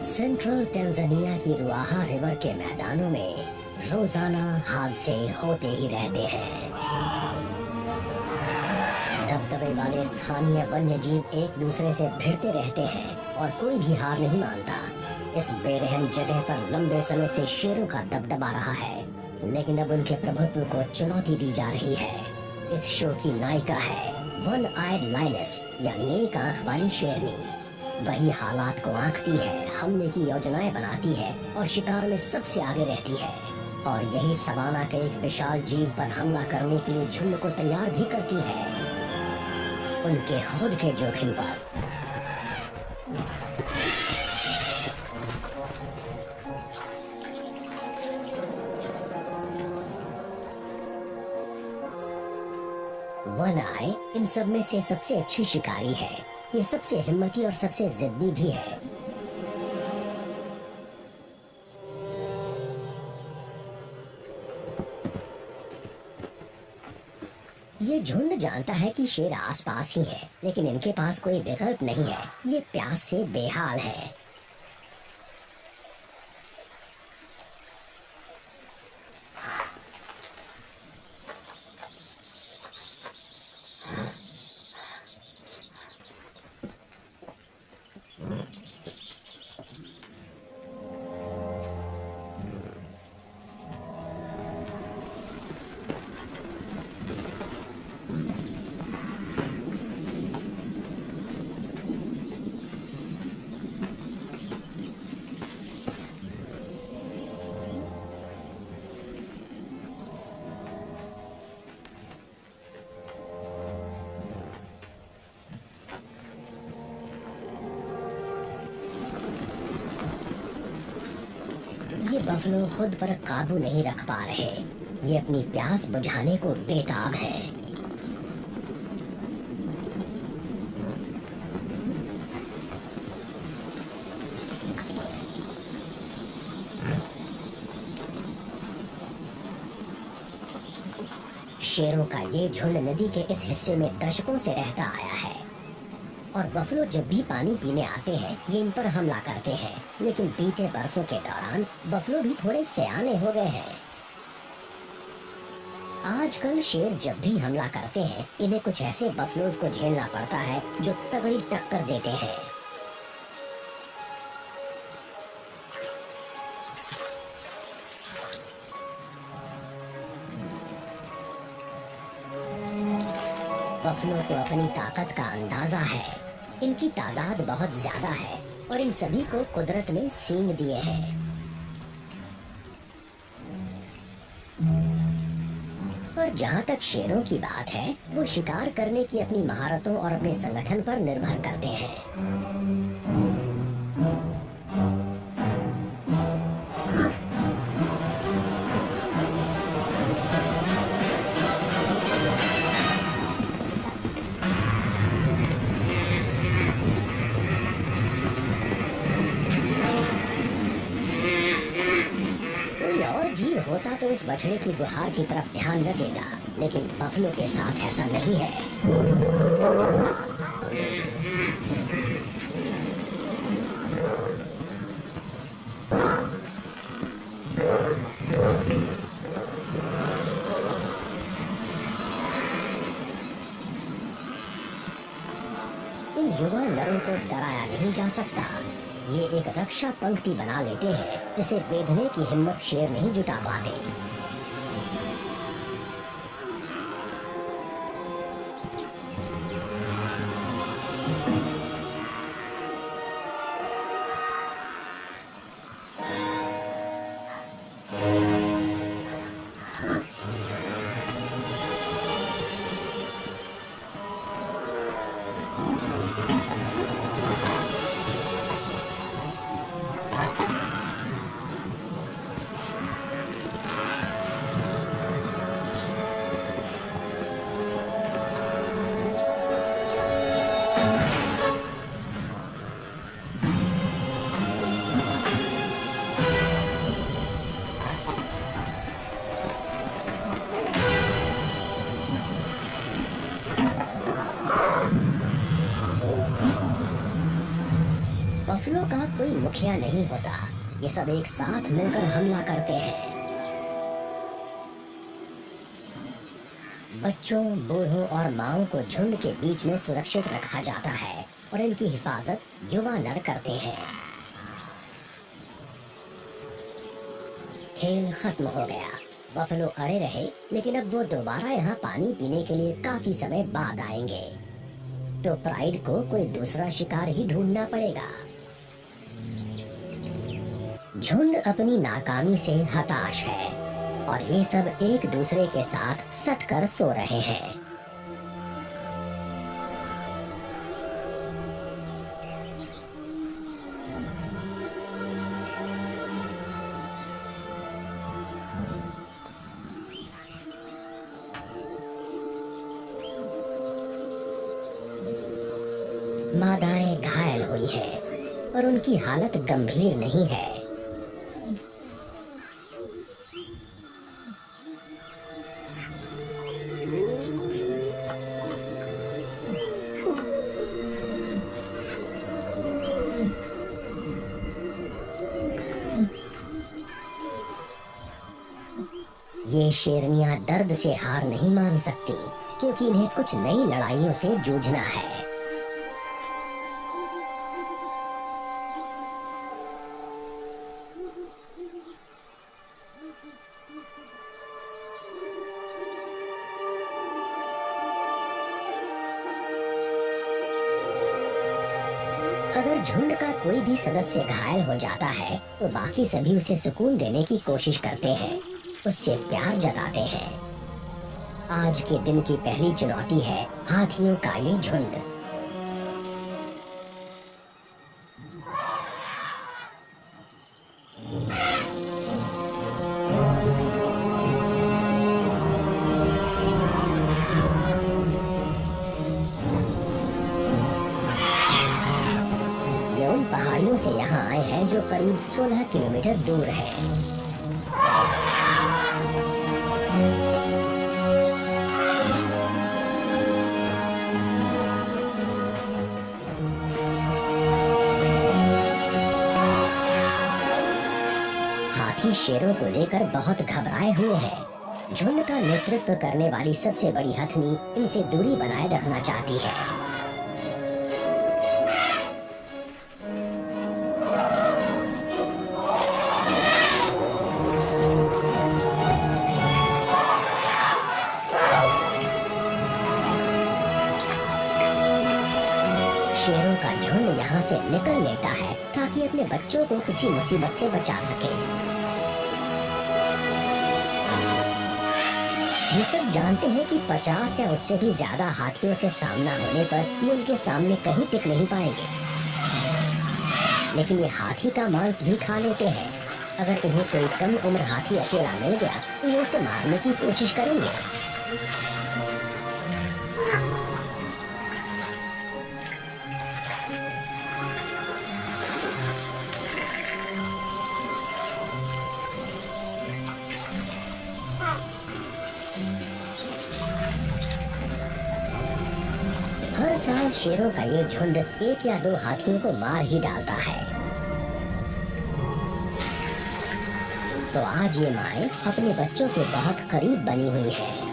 Central Tanzania की रुआहा river के मैदानों में रोजाना हादसे होते ही रहते हैं। दबदबे वाले स्थानीय वन्य जीव एक दूसरे से भिड़ते रहते हैं और कोई भी हार नहीं मानता। इस बेरहम जगह पर लंबे समय से शेरों का दबदबा रहा है, लेकिन अब उनके प्रभुत्व को चुनौती दी जा रही है। इस शो की नायिका है वन आइड लायनेस, यानी एक आंख वाली शेरनी। वही हालात को आंकती है, हमले की योजनाएं बनाती है और शिकार में सबसे आगे रहती है। और यही सवाना के एक विशाल जीव पर हमला करने के लिए झुंड को तैयार भी करती है, उनके खुद के जोखिम पर। वन आई इन सब में से सबसे अच्छी शिकारी है। ये सबसे हिम्मती और सबसे जिद्दी भी है। ये झुंड जानता है कि शेर आसपास ही है, लेकिन इनके पास कोई विकल्प नहीं है। ये प्यास से बेहाल है। ये बफलो खुद पर काबू नहीं रख पा रहे। ये अपनी प्यास बुझाने को बेताब है। शेरों का ये झुंड नदी के इस हिस्से में दशकों से रहता आया है, और बफलो जब भी पानी पीने आते हैं ये इन पर हमला करते हैं। लेकिन बीते बरसों के दौरान बफलो भी थोड़े सयाने हो गए हैं। आजकल शेर जब भी हमला करते हैं इन्हें कुछ ऐसे बफलोज को झेलना पड़ता है जो तगड़ी टक्कर देते हैं। बफलो को अपनी ताकत का अंदाजा है। इनकी तादाद बहुत ज्यादा है और इन सभी को कुदरत ने सींग दिए हैं। और जहाँ तक शेरों की बात है, वो शिकार करने की अपनी महारतों और अपने संगठन पर निर्भर करते हैं। होता तो इस बछड़े की गुहार की तरफ ध्यान न देता, लेकिन बफलो के साथ ऐसा नहीं है। इन युवा नरों को डराया नहीं जा सकता। ये एक रक्षा पंक्ति बना लेते हैं जिसे बेधने की हिम्मत शेर नहीं जुटा पाते। कोई मुखिया नहीं होता, ये सब एक साथ मिलकर हमला करते हैं। बच्चों, बूढ़ों और माओं को झुंड के बीच में सुरक्षित रखा जाता है और इनकी हिफाजत युवा नर करते हैं। खेल खत्म हो गया। बफलो अड़े रहे, लेकिन अब वो दोबारा यहाँ पानी पीने के लिए काफी समय बाद आएंगे, तो प्राइड को कोई दूसरा शिकार ही ढूंढना पड़ेगा। झुंड अपनी नाकामी से हताश है और ये सब एक दूसरे के साथ सटकर सो रहे हैं। मादाएं घायल हुई है और उनकी हालत गंभीर नहीं है। ये शेरनियां दर्द से हार नहीं मान सकती, क्योंकि इन्हें कुछ नई लड़ाइयों से जूझना है। अगर झुंड का कोई भी सदस्य घायल हो जाता है तो बाकी सभी उसे सुकून देने की कोशिश करते हैं, उससे प्यार जताते हैं। आज के दिन की पहली चुनौती है हाथियों का ये झुंड। ये उन पहाड़ियों से यहाँ आए हैं जो करीब 16 किलोमीटर दूर है। हाथी शेरों को लेकर बहुत घबराए हुए हैं। झुंड का नेतृत्व करने वाली सबसे बड़ी हथनी इनसे दूरी बनाए रखना चाहती है। शेरों का झुंड यहाँ से निकल लेता है ताकि अपने बच्चों को किसी मुसीबत से बचा सके। ये सब जानते हैं कि 50 या उससे भी ज्यादा हाथियों से सामना होने पर ये उनके सामने कहीं टिक नहीं पाएंगे, लेकिन ये हाथी का मांस भी खा लेते हैं। अगर इन्हें कोई कम उम्र हाथी अकेला मिल गया तो ये उसे मारने की कोशिश करेंगे। हर साल शेरों का ये झुंड 1 या 2 हाथियों को मार ही डालता है। तो आज ये माएँ अपने बच्चों के बहुत करीब बनी हुई है।